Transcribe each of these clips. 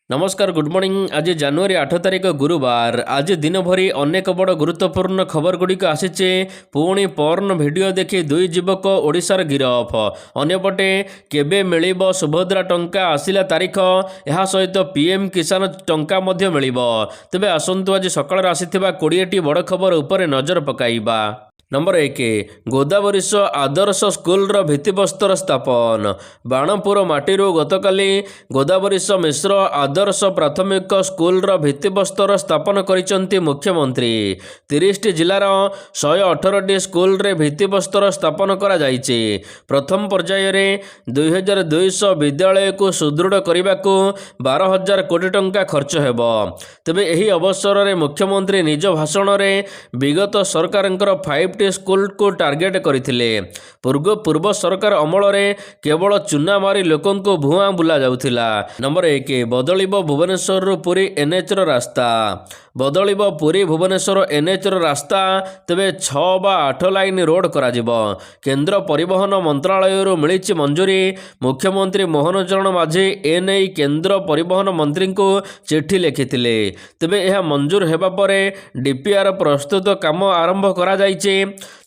नमस्कार good morning. आज जनवरी 8 तारिख गुरुवार। आज दिन भरी अनेक बड़ गुरुत्वपूर्ण खबर गुड़िक आसीचे। पुणी पर्न वीडियो देखि दुई युवक ओडिशार गिरफ। अन्यपटे केबे मिलिब सुभद्रा टंका आसिला तारीख, यह सहित पीएम किसान टंका मध्य मिलिब। तेबे आसंतु आज सकाळ आसीथिबा 20टी बड़ खबर उपरे नजर पकाइबा। नंबर 1 गोदावरीश आदर्श स्कूलर भित्तिप्रस्तर स्थापन। बाणपुर माटीरू गतकाली गोदावरीश मिश्र आदर्श प्राथमिक स्कूलर भित्तिप्रस्तर स्थापन करिसंती मुख्यमंत्री। 30टी जिलार 118टी स्कूल रे भित्तिप्रस्तर स्थापन करा जायछि। प्रथम पर्याय रे 2200 विद्यालय को सुदृढ़ करने को 12,000 कोटी टंका खर्च हेबो। तेबे एही अवसर रे मुख्यमंत्री निज भाषण रे विगत सरकारंकर 5टी स्कूल को टार्गेट करथिले। पूर्व सरकार अमल रे केवल चुना मारी लोकों को भुआ बुला जाउथिला। नंबर 1 बदलिबो भुवनेश्वर रु पुरी एनएच रो रास्ता। बदलिबो पुरी भुवनेश्वर एनएच रो रास्ता। तेबे 6 बा 8 लाइन रोड करा जिवो। केंद्र परिवहन मंत्रालय रु मिलिछि मंजूरी। मुख्यमंत्री मोहन चरण माझी एने केंद्र परिवहन मंत्री को चिट्ठी लिखिथिले। तेबे यह मंजूर हेबा परे डीपीआर प्रस्तुत काम आरंभ करा जायछि।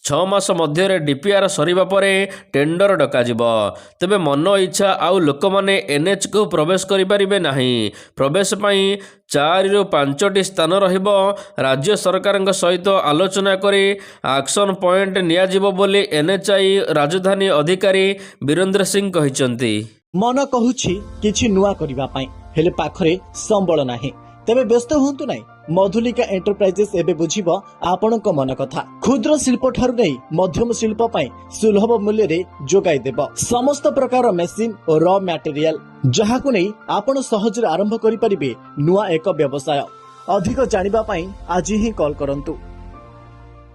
6 मास मध्य डीपीआर सरीबा परे टेंडर डका जिवो। तेबे मन इच्छा आउ लोक माने एनएच को प्रवेश करि परिबे नाही। प्रवेश पई 4 रु 5टी स्थान रहिबो। राज्य सरकारक सहित आलोचना करी एक्शन पॉइंट निया जिवो बोली एनएचआई राजधानी अधिकारी वीरेंद्र सिंह कहिसंती। मन कहुछि किछि नुआ करिबा पई हेले पाखरे संबळ नाही। तेबे व्यस्त हुंतु नाही। मधुलिका एंटरप्राइजेस एबे बुझिबो आपणक मन कथा। क्षुद्र शिल्प ठारु नै मध्यम शिल्प पई सुलभ मूल्य रे जोगाई देबो। समस्त प्रकार मेसिन और रॉ मटेरियल जहाकु नै आपण सहज आरंभ करि परिबे नुआ एक व्यवसाय। अधिक जानिबा पई आज ही कॉल करंतु।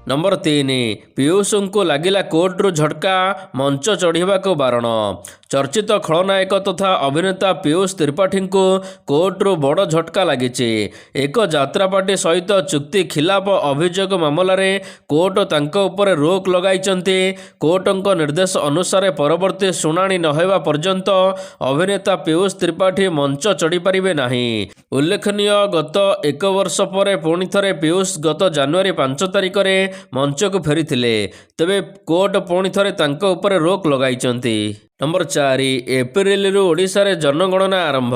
नंबर 3 पीयूष को लगिला कोर्ट रु झटका, मंच चढ़ा को बारण। चर्चित खलनायक तथा अभिनेता पीयूष त्रिपाठी को कोर्ट रु बड़ झटका लगी। एक यात्रा पार्टी सहित चुक्ति खिलाफ अभियोग मामला रे कोर्ट तांको ऊपर रोक लगाइचंती। कोर्टक निर्देश अनुसार परवर्ती शुणाणी नहेबा पर्यंत अभिनेता पीयूष त्रिपाठी मंच चढ़ी पारिबे नाही। उल्लेखनीय गत 1 वर्ष पर पुणी थरे पीयूष गत जनवरी 5 तारिख रे मंच को फेरी। तेबे कोर्ट पुणी थरे तांको ऊपर रोक लगाइचंती। नंबर 4 एप्रिल रु ओडिशा रे जनगणना आरंभ।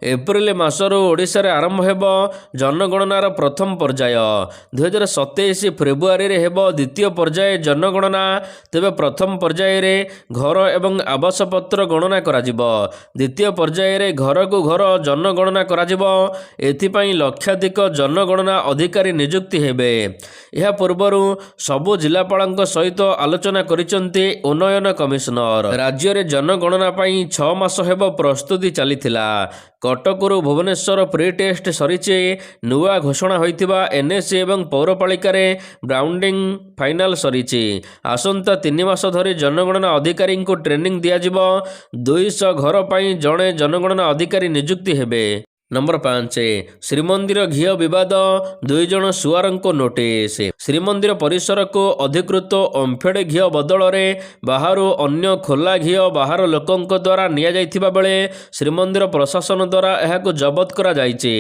एप्रिल मासरू ओडिशा रे आरंभ हेबो जनगणनार प्रथम पर्याय। 2027 फेब्रुआरी रे हेबो द्वितीय पर्याय जनगणना। तेबे प्रथम पर्याय रे घर एवं आवास पत्र गणना करा जिवो। द्वितीय पर्याय रे घर को घर जनगणना करा जिवो। एथिपई लक्षाधिक जनगणना अधिकारी नियुक्ति हेबे। यह पूर्वरु सबु जिलापालक सहित आलोचना करिसंती उन्नयन कमिशनर। राज्य जनगणना पाई 6 मास हेबो प्रस्तुति चलीथिला। कटकरू भुवनेश्वर प्री टेस्ट सरीचे। नुआ घोषणा होइथिबा एनएससी एवं पौरपालिका रे ब्राउंडिंग फाइनल सरीचे। आसंता 3 मास धरी जनगणना अधिकारी को ट्रेनिंग दिया जिवो। 200 घर पाई जणे जनगणना अधिकारी नियुक्ति हेबे। नंबर 5 श्रीमंदिर घिओ विवाद, 2 जण सुआर को नोटिस। श्रीमंदिर परिसर को अधिकृत ओम्फेड घिओ बदल में बाहर अन्य खोला घिओ बाहर लोकों द्वारा निया जाइथिबा बेले श्रीमंदिर प्रशासन द्वारा यह जबत करा जाइछि।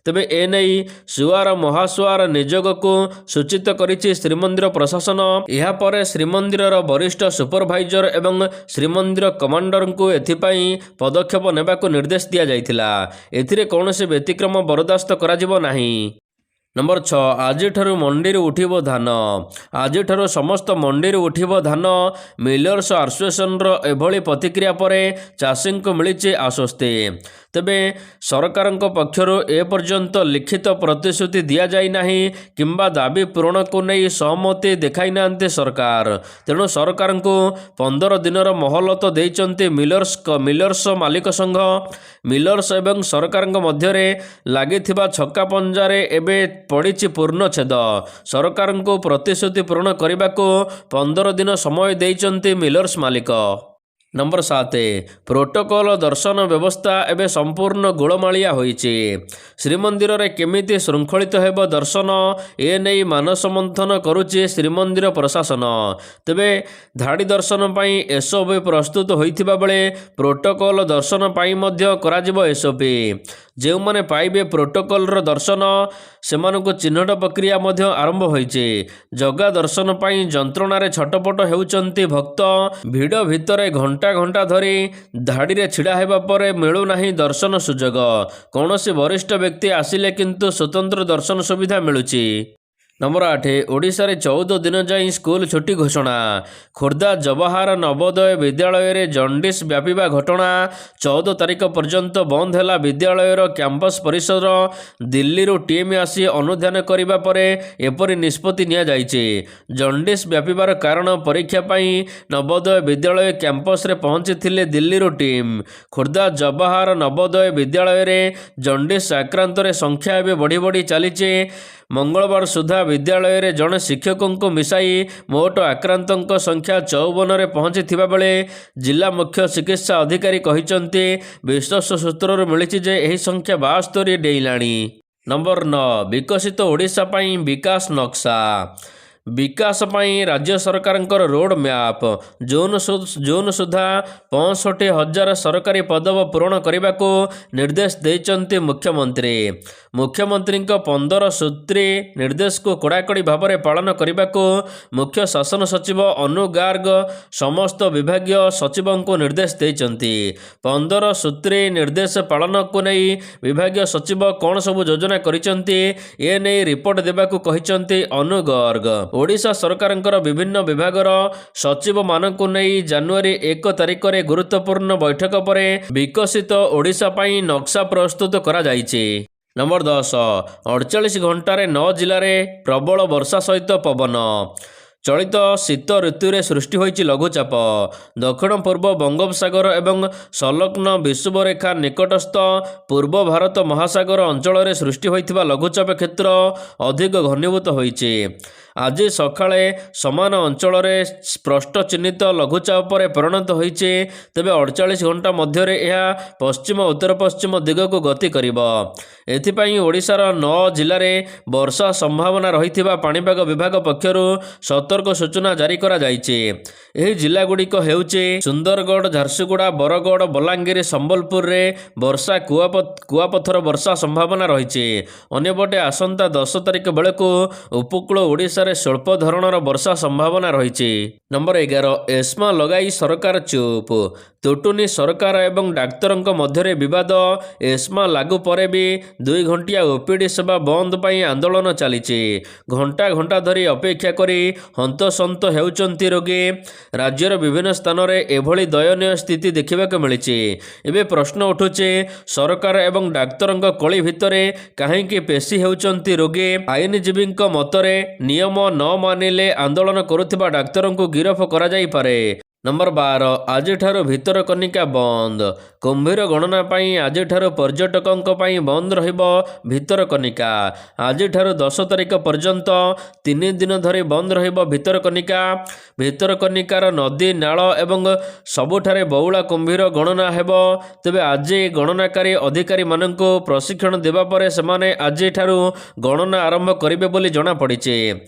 तेबे एने सुआर महासुआर नियोग को सूचित करिछि श्रीमंदिर प्रशासन। यह पर श्रीमंदिर वरिष्ठ सुपरभाइजर एवं श्रीमंदिर कमांडर को एथिपाई पदक्षेप नेबा को निर्देश दिया जाइथिला। एथिरे कौनसी व्यतिक्रम बरदास्त करा जिवो नाही। नंबर 6 आज मंडी उठिबो धान। आज समस्त मंडी उठिबो धान। मिलर्स एसोसिएशन एभली प्रतिक्रिया परे चाषी को मिली आश्वस्ति। तेबे सरकार पक्षर एपर्यंत लिखित प्रतिश्रुति दि जाई नाही किंबा दाबी पूरण को नहीं सहमति देखाई नांते सरकार। तेणु सरकार को 15 दिनर मोहलत देइचंती मिलर्स मालिक संघ। मिलर्स एवं सरकार मध्य लागिथिबा छक्का पंजारे एबे पड़िछि पूर्णछेद। सरकार को प्रतिश्रुति पूरण करने को 15 दिन समय देइचंती मिलर्स मालिक। नंबर 7 प्रोटोकॉल दर्शन व्यवस्था एवं संपूर्ण गोलमालिया होइछि। श्रीमंदिर रे केमिति श्रृंखलित हेब दर्शन ए नहीं मानस मंथन करुछि श्रीमंदिर प्रशासन। तेबे धाड़ी दर्शन पाई एसओपी प्रस्तुत होइथिबा बेले प्रोटोकॉल दर्शन पाई मध्य कराजिबो एसओपी। ଯେଉଁମାନେ ପାଇବେ ପ୍ରୋଟୋକଲର ଦର୍ଶନ ସେମାନଙ୍କୁ ଚିହ୍ନଟ ପ୍ରକ୍ରିୟା ମଧ୍ୟ ଆରମ୍ଭ ହୋଇଛି। ଜଗା ଦର୍ଶନ ପାଇଁ ଯନ୍ତ୍ରଣାରେ ଛଟପଟ ହେଉଛନ୍ତି ଭକ୍ତ। ଭିଡ଼ ଭିତରେ ଘଣ୍ଟା ଘଣ୍ଟା ଧରି ଧାଡ଼ିରେ ଛିଡ଼ା ହେବା ପରେ ମିଳୁନାହିଁ ଦର୍ଶନ ସୁଯୋଗ। କୌଣସି ବରିଷ୍ଠ ବ୍ୟକ୍ତି ଆସିଲେ କିନ୍ତୁ ସ୍ୱତନ୍ତ୍ର ଦର୍ଶନ ସୁବିଧା ମିଳୁଛି। ନମ୍ବର 8 ଓଡ଼ିଶାରେ 14 ଦିନ ଯାଏଁ ସ୍କୁଲ ଛୁଟି ଘୋଷଣା। ଖୋର୍ଦ୍ଧା ଜବାହାର ନବୋଦୟ ବିଦ୍ୟାଳୟରେ ଜଣ୍ଡିସ୍ ବ୍ୟାପିବା ଘଟଣା। 14 ତାରିଖ ପର୍ଯ୍ୟନ୍ତ ବନ୍ଦ ହେଲା ବିଦ୍ୟାଳୟର କ୍ୟାମ୍ପସ ପରିସର। ଦିଲ୍ଲୀରୁ ଟିମ୍ ଆସି ଅନୁଧ୍ୟାନ କରିବା ପରେ ଏପରି ନିଷ୍ପତ୍ତି ନିଆଯାଇଛି। ଜଣ୍ଡିସ୍ ବ୍ୟାପିବାର କାରଣ ପରୀକ୍ଷା ପାଇଁ ନବୋଦୟ ବିଦ୍ୟାଳୟ କ୍ୟାମ୍ପସରେ ପହଞ୍ଚିଥିଲେ ଦିଲ୍ଲୀରୁ ଟିମ୍। ଖୋର୍ଦ୍ଧା ଜବାହାର ନବୋଦୟ ବିଦ୍ୟାଳୟରେ ଜଣ୍ଡିସ୍ ଆକ୍ରାନ୍ତରେ ସଂଖ୍ୟା ଏବେ ବଢ଼ି ବଢ଼ି ଚାଲିଛି। ମଙ୍ଗଳବାର ସୁଦ୍ଧା ବିଦ୍ୟାଳୟରେ ଜଣେ ଶିକ୍ଷକଙ୍କୁ ମିଶାଇ ମୋଟ ଆକ୍ରାନ୍ତଙ୍କ ସଂଖ୍ୟା 54ରେ ପହଞ୍ଚିଥିବା ବେଳେ ଜିଲ୍ଲା ମୁଖ୍ୟ ଚିକିତ୍ସା ଅଧିକାରୀ କହିଛନ୍ତି ବିଶ୍ୱସ୍ତ ସୂତ୍ରରୁ ମିଳିଛି ଯେ ଏହି ସଂଖ୍ୟା 72 ଡେଇଁଲାଣି। ନମ୍ବର 9 ବିକଶିତ ଓଡ଼ିଶା ପାଇଁ ବିକାଶ ନକ୍ସା। ବିକାଶ ପାଇଁ ରାଜ୍ୟ ସରକାରଙ୍କର ରୋଡ୍ ମ୍ୟାପ୍। ଜୁନ୍ ସୁଦ୍ଧା 65,000 ସରକାରୀ ପଦ ପୂରଣ କରିବାକୁ ନିର୍ଦ୍ଦେଶ ଦେଇଛନ୍ତି ମୁଖ୍ୟମନ୍ତ୍ରୀ। ମୁଖ୍ୟମନ୍ତ୍ରୀଙ୍କ 15 ସୂତ୍ରୀ ନିର୍ଦ୍ଦେଶକୁ କଡ଼ାକଡ଼ି ଭାବରେ ପାଳନ କରିବାକୁ ମୁଖ୍ୟ ଶାସନ ସଚିବ ଅନୁ ଗାର୍ଗ ସମସ୍ତ ବିଭାଗୀୟ ସଚିବଙ୍କୁ ନିର୍ଦ୍ଦେଶ ଦେଇଛନ୍ତି। 15 ସୂତ୍ରୀ ନିର୍ଦ୍ଦେଶ ପାଳନକୁ ନେଇ ବିଭାଗୀୟ ସଚିବ କ'ଣ ସବୁ ଯୋଜନା କରିଛନ୍ତି ଏ ନେଇ ରିପୋର୍ଟ ଦେବାକୁ କହିଛନ୍ତି ଅନୁ ଗର୍ଗ। ଓଡ଼ିଶା ସରକାରଙ୍କର ବିଭିନ୍ନ ବିଭାଗର ସଚିବମାନଙ୍କୁ ନେଇ ଜାନୁଆରୀ 1 ତାରିଖରେ ଗୁରୁତ୍ୱପୂର୍ଣ୍ଣ ବୈଠକ ପରେ ବିକଶିତ ଓଡ଼ିଶା ପାଇଁ ନକ୍ସା ପ୍ରସ୍ତୁତ କରାଯାଇଛି। ନମ୍ବର 10 48 ଘଣ୍ଟାରେ 9 ଜିଲ୍ଲାରେ ପ୍ରବଳ ବର୍ଷା ସହିତ ପବନ। ଚଳିତ ଶୀତ ଋତୁରେ ସୃଷ୍ଟି ହୋଇଛି ଲଘୁଚାପ। ଦକ୍ଷିଣ ପୂର୍ବ ବଙ୍ଗୋପସାଗର ଏବଂ ସଂଲଗ୍ନ ବିଷୁବରେଖା ନିକଟସ୍ଥ ପୂର୍ବ ଭାରତ ମହାସାଗର ଅଞ୍ଚଳରେ ସୃଷ୍ଟି ହୋଇଥିବା ଲଘୁଚାପ କ୍ଷେତ୍ର ଅଧିକ ଘନୀଭୂତ ହୋଇଛି। ଆଜି ସକାଳେ ସମାନ ଅଞ୍ଚଳରେ ସ୍ପଷ୍ଟ ଚିହ୍ନିତ ଲଘୁଚାପରେ ପରିଣତ ହୋଇଛି। ତେବେ 48 ଘଣ୍ଟା ମଧ୍ୟରେ ଏହା ପଶ୍ଚିମ ଉତ୍ତର ପଶ୍ଚିମ ଦିଗକୁ ଗତି କରିବ। ଏଥିପାଇଁ ଓଡ଼ିଶାର 9 ଜିଲ୍ଲାରେ ବର୍ଷା ସମ୍ଭାବନା ରହିଥିବା ପାଣିପାଗ ବିଭାଗ ପକ୍ଷରୁ ସତର୍କ ସୂଚନା ଜାରି କରାଯାଇଛି। ଏହି ଜିଲ୍ଲାଗୁଡ଼ିକ ହେଉଛି ସୁନ୍ଦରଗଡ଼, ଝାରସୁଗୁଡ଼ା, ବରଗଡ଼, ବଲାଙ୍ଗୀର, ସମ୍ବଲପୁରରେ ବର୍ଷା କୁଆପଥର ବର୍ଷା ସମ୍ଭାବନା ରହିଛି। ଅନ୍ୟପଟେ ଆସନ୍ତା 10 ତାରିଖ ବେଳକୁ ଉପକୂଳ ଓଡ଼ିଶାରେ ସ୍ୱଳ୍ପ ଧରଣର ବର୍ଷା ସମ୍ଭାବନା ରହିଛି। ନମ୍ବର 11 ଏସ୍ମା ଲଗାଇ ସରକାର ଚୁପ୍। ତୁଟୁନି ସରକାର ଏବଂ ଡାକ୍ତରଙ୍କ ମଧ୍ୟରେ ବିବାଦ। ଏସ୍ମା ଲାଗୁ ପରେ ବି 2 ଘଣ୍ଟିଆ ଓପିଡି ସେବା ବନ୍ଦ ପାଇଁ ଆନ୍ଦୋଳନ ଚାଲିଛି। ଘଣ୍ଟା ଘଣ୍ଟା ଧରି ଅପେକ୍ଷା କରି ହନ୍ତସନ୍ତ ହେଉଛନ୍ତି ରୋଗୀ। ରାଜ୍ୟର ବିଭିନ୍ନ ସ୍ଥାନରେ ଏଭଳି ଦୟନୀୟ ସ୍ଥିତି ଦେଖିବାକୁ ମିଳିଛି। ଏବେ ପ୍ରଶ୍ନ ଉଠୁଛି ସରକାର ଏବଂ ଡାକ୍ତରଙ୍କ କଳି ଭିତରେ କାହିଁକି ପେଶି ହେଉଛନ୍ତି ରୋଗୀ। ଆଇନଜୀବୀଙ୍କ ମତରେ ନିୟମ ନ ମାନିଲେ ଆନ୍ଦୋଳନ କରୁଥିବା ଡାକ୍ତରଙ୍କୁ ଗିରଫ କରାଯାଇପାରେ। ନମ୍ବର 12 ଆଜିଠାରୁ ଭିତରକନିକା ବନ୍ଦ। କୁମ୍ଭୀର ଗଣନା ପାଇଁ ଆଜିଠାରୁ ପର୍ଯ୍ୟଟକଙ୍କ ପାଇଁ ବନ୍ଦ ରହିବ ଭିତରକନିକା। ଆଜିଠାରୁ 10 ତାରିଖ ପର୍ଯ୍ୟନ୍ତ 3 ଦିନ ଧରି ବନ୍ଦ ରହିବ ଭିତରକନିକା। ଭିତରକନିକାର ନଦୀ, ନାଳ ଏବଂ ସବୁଠାରେ ବଉଳା କୁମ୍ଭୀର ଗଣନା ହେବ। ତେବେ ଆଜି ଗଣନାକାରୀ ଅଧିକାରୀମାନଙ୍କୁ ପ୍ରଶିକ୍ଷଣ ଦେବା ପରେ ସେମାନେ ଆଜିଠାରୁ ଗଣନା ଆରମ୍ଭ କରିବେ ବୋଲି ଜଣାପଡ଼ିଛି।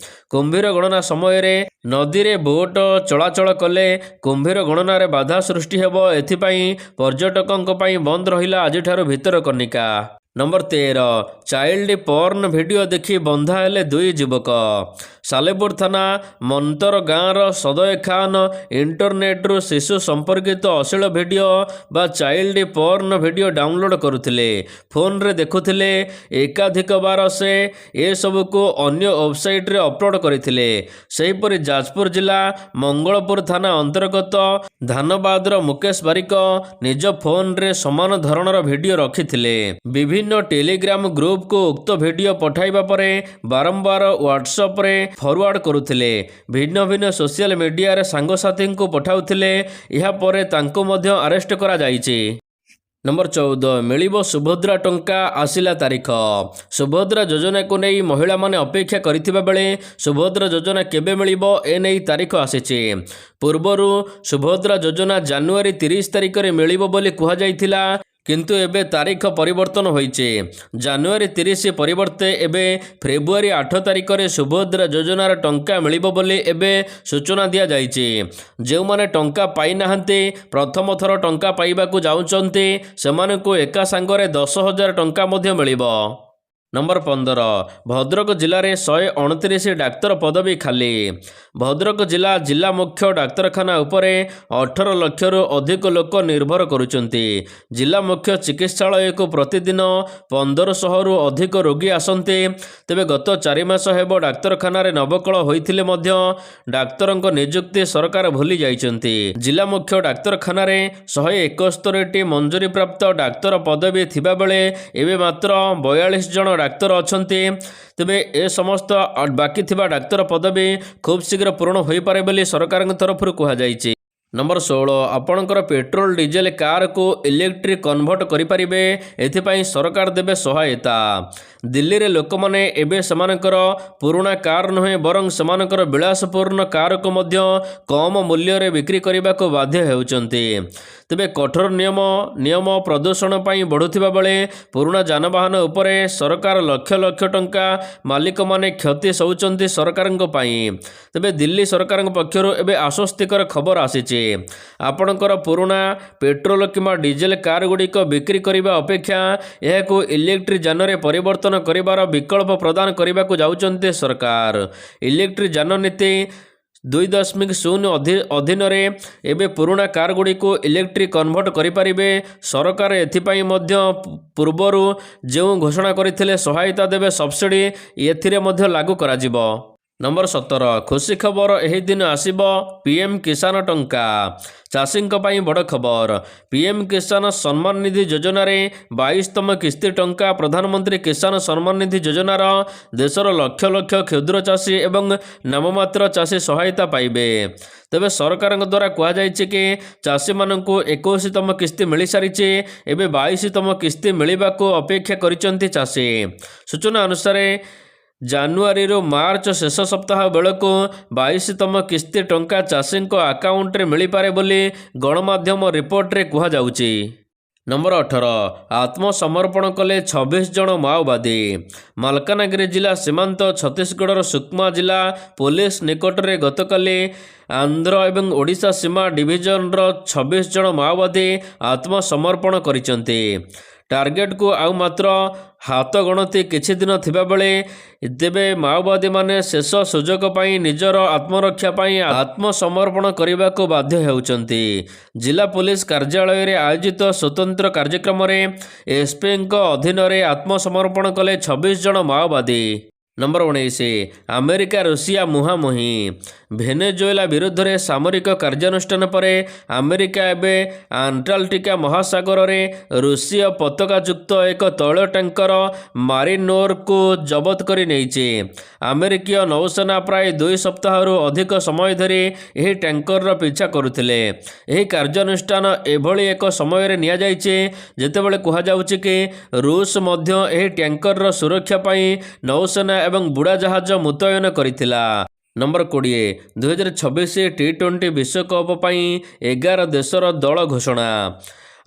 କୁମ୍ଭୀର ଗଣନା ସମୟରେ ନଦୀରେ ବୋଟ ଚଳାଚଳ କଲେ କୁମ୍ଭୀର ଗଣନାରେ ବାଧା ସୃଷ୍ଟି ହେବ। ଏଥିପାଇଁ ପର୍ଯ୍ୟଟକଙ୍କ ପାଇଁ ବନ୍ଦ ରହିଲା ଆଜିଠାରୁ Bhitarkanika. Number 13 child porn video ଦେଖି ବନ୍ଧା ହେଲେ 2 ଯୁବକ। ସାଲେପୁର ଥାନା ମନ୍ତର ଗାଁର ସଦୟ ଖାନ ଇଣ୍ଟରନେଟ୍ରୁ ଶିଶୁ ସମ୍ପର୍କିତ ଅଶ୍ଳୀଳ ଭିଡ଼ିଓ ବା ଚାଇଲ୍ଡ ପର୍ନ ଭିଡ଼ିଓ ଡାଉନଲୋଡ୍ କରୁଥିଲେ। ଫୋନ୍ରେ ଦେଖୁଥିଲେ। ଏକାଧିକ ବାର ସେ ଏସବୁକୁ ଅନ୍ୟ ୱେବସାଇଟ୍ରେ ଅପଲୋଡ୍ କରିଥିଲେ। ସେହିପରି ଯାଜପୁର ଜିଲ୍ଲା ମଙ୍ଗଳପୁର ଥାନା ଅନ୍ତର୍ଗତ ଧାନବାଦର ମୁକେଶ ବାରିକ ନିଜ ଫୋନ୍ରେ ସମାନ ଧରଣର ଭିଡ଼ିଓ ରଖିଥିଲେ। ବିଭିନ୍ନ ଟେଲିଗ୍ରାମ ଗ୍ରୁପକୁ ଉକ୍ତ ଭିଡ଼ିଓ ପଠାଇବା ପରେ ବାରମ୍ବାର ହ୍ୱାଟ୍ସଆପ୍ରେ ଫରୱାର୍ଡ କରୁଥିଲେ। ଭିନ୍ନ ଭିନ୍ନ ସୋସିଆଲ ମିଡ଼ିଆରେ ସାଙ୍ଗସାଥୀଙ୍କୁ ପଠାଉଥିଲେ। ଏହାପରେ ତାଙ୍କୁ ମଧ୍ୟ ଆରେଷ୍ଟ କରାଯାଇଛି। ନମ୍ବର 14 ମିଳିବ ସୁଭଦ୍ରା ଟଙ୍କା, ଆସିଲା ତାରିଖ। ସୁଭଦ୍ରା ଯୋଜନାକୁ ନେଇ ମହିଳାମାନେ ଅପେକ୍ଷା କରିଥିବା ବେଳେ ସୁଭଦ୍ରା ଯୋଜନା କେବେ ମିଳିବ ଏ ନେଇ ତାରିଖ ଆସିଛି। ପୂର୍ବରୁ ସୁଭଦ୍ରା ଯୋଜନା ଜାନୁଆରୀ 30 ତାରିଖରେ ମିଳିବ ବୋଲି କୁହାଯାଇଥିଲା। କିନ୍ତୁ ଏବେ ତାରିଖ ପରିବର୍ତ୍ତନ ହୋଇଛି। ଜାନୁଆରୀ 30 ପରିବର୍ତ୍ତେ ଏବେ ଫେବୃଆରୀ 8 ତାରିଖରେ ସୁଭଦ୍ରା ଯୋଜନାର ଟଙ୍କା ମିଳିବ ବୋଲି ଏବେ ସୂଚନା ଦିଆଯାଇଛି। ଯେଉଁମାନେ ଟଙ୍କା ପାଇନାହାନ୍ତି, ପ୍ରଥମ ଥର ଟଙ୍କା ପାଇବାକୁ ଯାଉଛନ୍ତି, ସେମାନଙ୍କୁ ଏକା ସାଙ୍ଗରେ 10,000 ଟଙ୍କା ମଧ୍ୟ ମିଳିବ। ନମ୍ବର 15, ଭଦ୍ରକ ଜିଲ୍ଲାରେ 129 ଡାକ୍ତର ପଦବୀ ଖାଲି। ଭଦ୍ରକ ଜିଲ୍ଲା ମୁଖ୍ୟ ଡାକ୍ତରଖାନା ଉପରେ 18 ଲକ୍ଷରୁ ଅଧିକ ଲୋକ ନିର୍ଭର କରୁଛନ୍ତି। ଜିଲ୍ଲା ମୁଖ୍ୟ ଚିକିତ୍ସାଳୟକୁ ପ୍ରତିଦିନ 1500ରୁ ଅଧିକ ରୋଗୀ ଆସନ୍ତି। ତେବେ ଗତ 4 ମାସ ହେବ ଡାକ୍ତରଖାନାରେ ନବକଳ ହୋଇଥିଲେ ମଧ୍ୟ ଡାକ୍ତରଙ୍କ ନିଯୁକ୍ତି ସରକାର ଭୁଲି ଯାଇଛନ୍ତି। ଜିଲ୍ଲା ମୁଖ୍ୟ ଡାକ୍ତରଖାନାରେ 171ଟି ମଞ୍ଜୁରୀପ୍ରାପ୍ତ ଡାକ୍ତର ପଦବୀ ଥିବାବେଳେ ଏବେ ମାତ୍ର 42 ଜଣ ଡାକ୍ତର ଅଛନ୍ତି। ତେବେ ଏ ସମସ୍ତ ବାକି ଥିବା ଡାକ୍ତର ପଦବୀ ଖୁବ୍ ଶୀଘ୍ର ପୂରଣ ହୋଇପାରେ ବୋଲି ସରକାରଙ୍କ ତରଫରୁ କୁହାଯାଇଛି। ନମ୍ବର 16, ଆପଣଙ୍କର ପେଟ୍ରୋଲ ଡିଜେଲ କାରକୁ ଇଲେକ୍ଟ୍ରିକ୍ କନଭର୍ଟ କରିପାରିବେ, ଏଥିପାଇଁ ସରକାର ଦେବେ ସହାୟତା। ଦିଲ୍ଲୀରେ ଲୋକମାନେ ଏବେ ସେମାନଙ୍କର ପୁରୁଣା କାର ନୁହେଁ ବରଂ ସେମାନଙ୍କର ବିଳାସପୂର୍ଣ୍ଣ କାରକୁ ମଧ୍ୟ କମ୍ ମୂଲ୍ୟରେ ବିକ୍ରି କରିବାକୁ ବାଧ୍ୟ ହେଉଛନ୍ତି। ତେବେ କଠୋର ନିୟମ ପ୍ରଦୂଷଣ ପାଇଁ ବଢ଼ୁଥିବା ବେଳେ ପୁରୁଣା ଯାନବାହନ ଉପରେ ସରକାର ଲକ୍ଷ ଲକ୍ଷ ଟଙ୍କା ମାଲିକମାନେ କ୍ଷତି ସହୁଛନ୍ତି ସରକାରଙ୍କ ପାଇଁ। ତେବେ ଦିଲ୍ଲୀ ସରକାରଙ୍କ ପକ୍ଷରୁ ଏବେ ଆଶ୍ୱସ୍ତିକର ଖବର ଆସିଛି। ଆପଣଙ୍କର ପୁରୁଣା ପେଟ୍ରୋଲ କିମ୍ବା ଡିଜେଲ କାରଗୁଡ଼ିକ ବିକ୍ରି କରିବା ଅପେକ୍ଷା ଏହାକୁ ଇଲେକ୍ଟ୍ରିକ୍ ଯାନରେ ପରିବର୍ତ୍ତନ କରିବାର ବିକଳ୍ପ ପ୍ରଦାନ କରିବାକୁ ଯାଉଛନ୍ତି ସରକାର। ଇଲେକ୍ଟ୍ରିକ୍ ଯାନ ନୀତି 2.0 ଅଧୀନରେ ଏବେ ପୁରୁଣା କାରଗୁଡ଼ିକୁ ଇଲେକ୍ଟ୍ରିକ୍ କନଭର୍ଟ କରିପାରିବେ। ସରକାର ଏଥିପାଇଁ ମଧ୍ୟ ପୂର୍ବରୁ ଯେଉଁ ଘୋଷଣା କରିଥିଲେ ସହାୟତା ଦେବେ ସବସିଡି, ଏଥିରେ ମଧ୍ୟ ଲାଗୁ କରାଯିବ। ନମ୍ବର 17, ଖୁସି ଖବର, ଏହି ଦିନ ଆସିବ PM କିଷାନ ଟଙ୍କା। ଚାଷୀଙ୍କ ପାଇଁ ବଡ଼ ଖବର। PM କିଷାନ ସମ୍ମାନ ନିଧି ଯୋଜନାରେ 22ତମ କିସ୍ତି ଟଙ୍କା ପ୍ରଧାନମନ୍ତ୍ରୀ କିଷାନ ସମ୍ମାନ ନିଧି ଯୋଜନାର ଦେଶର ଲକ୍ଷ ଲକ୍ଷ କ୍ଷୁଦ୍ର ଚାଷୀ ଏବଂ ନାମମାତ୍ର ଚାଷୀ ସହାୟତା ପାଇବେ। ତେବେ ସରକାରଙ୍କ ଦ୍ୱାରା କୁହାଯାଇଛି କି ଚାଷୀମାନଙ୍କୁ 21ତମ କିସ୍ତି ମିଳିସାରିଛି, ଏବେ 22ତମ କିସ୍ତି ମିଳିବାକୁ ଅପେକ୍ଷା କରିଛନ୍ତି ଚାଷୀ। ସୂଚନା ଅନୁସାରେ ଜାନୁଆରୀରୁ ମାର୍ଚ୍ଚ ଶେଷ ସପ୍ତାହ ବେଳକୁ 22ତମ କିସ୍ତି ଟଙ୍କା ଚାଷୀଙ୍କ ଆକାଉଣ୍ଟରେ ମିଳିପାରେ ବୋଲି ଗଣମାଧ୍ୟମ ରିପୋର୍ଟରେ କୁହାଯାଉଛି। ନମ୍ବର 18, ଆତ୍ମସମର୍ପଣ କଲେ 26 ଜଣ ମାଓବାଦୀ। ମାଲକାନଗିରି ଜିଲ୍ଲା ସୀମାନ୍ତ ଛତିଶଗଡ଼ର ସୁକମା ଜିଲ୍ଲା ପୋଲିସ ନିକଟରେ ଗତକାଲି ଆନ୍ଧ୍ର ଏବଂ ଓଡ଼ିଶା ସୀମା ଡିଭିଜନର 26 ଜଣ ମାଓବାଦୀ ଆତ୍ମସମର୍ପଣ କରିଛନ୍ତି। ଟାର୍ଗେଟକୁ ଆଉ ମାତ୍ର ହାତ ଗଣତି କିଛି ଦିନ ଥିବାବେଳେ ତେବେ ମାଓବାଦୀମାନେ ଶେଷ ସୁଯୋଗ ପାଇଁ ନିଜର ଆତ୍ମରକ୍ଷା ପାଇଁ ଆତ୍ମସମର୍ପଣ କରିବାକୁ ବାଧ୍ୟ ହେଉଛନ୍ତି। ଜିଲ୍ଲା ପୋଲିସ କାର୍ଯ୍ୟାଳୟରେ ଆୟୋଜିତ ସ୍ୱତନ୍ତ୍ର କାର୍ଯ୍ୟକ୍ରମରେ ଏସ୍ପିଙ୍କ ଅଧୀନରେ ଆତ୍ମସମର୍ପଣ କଲେ 26 ଜଣ ମାଓବାଦୀ। ନମ୍ବର 19, ଆମେରିକା ରୁଷିଆ ମୁହାଁମୁହିଁ। ଭେନେଜୁଏଲା ବିରୁଦ୍ଧରେ ସାମରିକ କାର୍ଯ୍ୟାନୁଷ୍ଠାନ ପରେ ଆମେରିକା ଏବେ ଆଣ୍ଟାର୍କଟିକା ମହାସାଗରରେ ରୁଷୀୟ ପତାକାଯୁକ୍ତ ଏକ ତୈଳ ଟ୍ୟାଙ୍କର ମାରିନୋରକୁ ଜବତ କରି ନେଇଛି। ଆମେରିକୀୟ ନୌସେନା ପ୍ରାୟ 2 ସପ୍ତାହରୁ ଅଧିକ ସମୟ ଧରି ଏହି ଟ୍ୟାଙ୍କରର ପିଛା କରୁଥିଲେ। ଏହି କାର୍ଯ୍ୟାନୁଷ୍ଠାନ ଏଭଳି ଏକ ସମୟରେ ନିଆଯାଇଛି ଯେତେବେଳେ କୁହାଯାଉଛି କି ରୁଷ ମଧ୍ୟ ଏହି ଟ୍ୟାଙ୍କରର ସୁରକ୍ଷା ପାଇଁ ନୌସେନା ଏବଂ ବୁଡ଼ାଜାହାଜ ମୁତୟନ କରିଥିଲା। ନମ୍ବର 20, 2026 T20 ବିଶ୍ୱକପ୍ ପାଇଁ 11 ଦେଶର ଦଳ ଘୋଷଣା।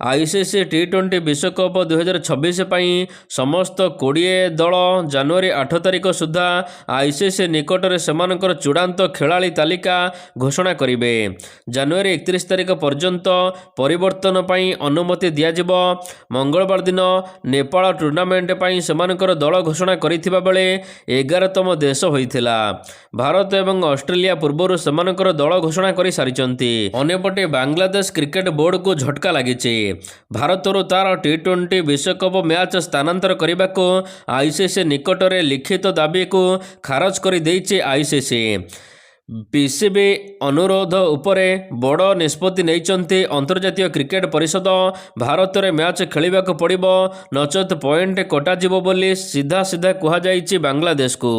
ICC T20 ବିଶ୍ୱକପ୍ 2026 ପାଇଁ ସମସ୍ତ 20 ଦଳ ଜାନୁଆରୀ 8 ତାରିଖ ସୁଦ୍ଧା ICC ନିକଟରେ ସେମାନଙ୍କର ଚୂଡ଼ାନ୍ତ ଖେଳାଳି ତାଲିକା ଘୋଷଣା କରିବେ। ଜାନୁଆରୀ 31 ତାରିଖ ପର୍ଯ୍ୟନ୍ତ ପରିବର୍ତ୍ତନ ପାଇଁ ଅନୁମତି ଦିଆଯିବ। ମଙ୍ଗଳବାର ଦିନ ନେପାଳ ଟୁର୍ଣ୍ଣାମେଣ୍ଟ ପାଇଁ ସେମାନଙ୍କର ଦଳ ଘୋଷଣା କରିଥିବା ବେଳେ 11ତମ ଦେଶ ହୋଇଥିଲା। ଭାରତ ଏବଂ ଅଷ୍ଟ୍ରେଲିଆ ପୂର୍ବରୁ ସେମାନଙ୍କର ଦଳ ଘୋଷଣା କରିସାରିଛନ୍ତି। ଅନ୍ୟପଟେ ବାଂଲାଦେଶ କ୍ରିକେଟ ବୋର୍ଡକୁ ଝଟକା ଲାଗିଛି। ଭାରତରୁ ତାର T20 ବିଶ୍ୱକପ୍ ମ୍ୟାଚ୍ ସ୍ଥାନାନ୍ତର କରିବାକୁ ICC ନିକଟରେ ଲିଖିତ ଦାବିକୁ ଖାରଜ କରିଦେଇଛି ICC। PCB ଅନୁରୋଧ ଉପରେ ବଡ଼ ନିଷ୍ପତ୍ତି ନେଇଛନ୍ତି ଅନ୍ତର୍ଜାତୀୟ କ୍ରିକେଟ ପରିଷଦ। ଭାରତରେ ମ୍ୟାଚ୍ ଖେଳିବାକୁ ପଡ଼ିବ, ନଚେତ୍ ପଏଣ୍ଟ କଟାଯିବ ବୋଲି ସିଧା କୁହାଯାଇଛି ବାଂଲାଦେଶକୁ।